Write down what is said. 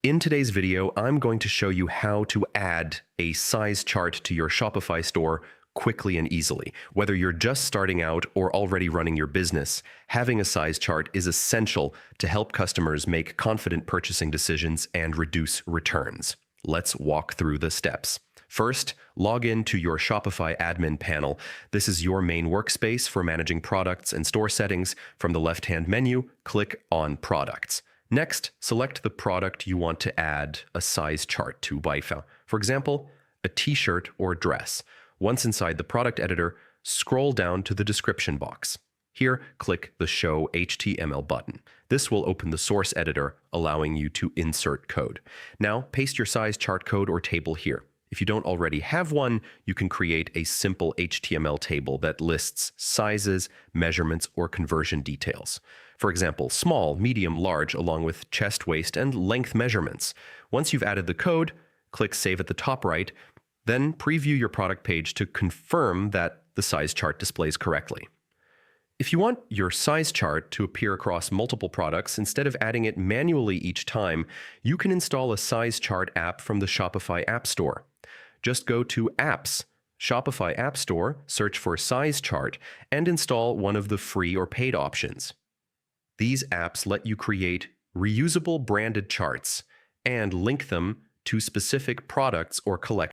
In today's video, I'm going to show you how to add a size chart to your Shopify store quickly and easily. Whether you're just starting out or already running your business, having a size chart is essential to help customers make confident purchasing decisions and reduce returns. Let's walk through the steps. First, log in to your Shopify admin panel. This is your main workspace for managing products and store settings. From the left-hand menu, click on Products. Next, select the product you want to add a size chart to by, for example, a t-shirt or dress. Once inside the product editor, scroll down to the description box. Here, click the Show HTML button. This will open the source editor, allowing you to insert code. Now, paste your size chart code or table here. If you don't already have one, you can create a simple HTML table that lists sizes, measurements, or conversion details. For example, small, medium, large, along with chest, waist, and length measurements. Once you've added the code, click Save at the top right, then preview your product page to confirm that the size chart displays correctly. If you want your size chart to appear across multiple products, instead of adding it manually each time, you can install a size chart app from the Shopify App Store. Just go to Apps, Shopify App Store, search for Size Chart, and install one of the free or paid options. These apps let you create reusable branded charts and link them to specific products or collections.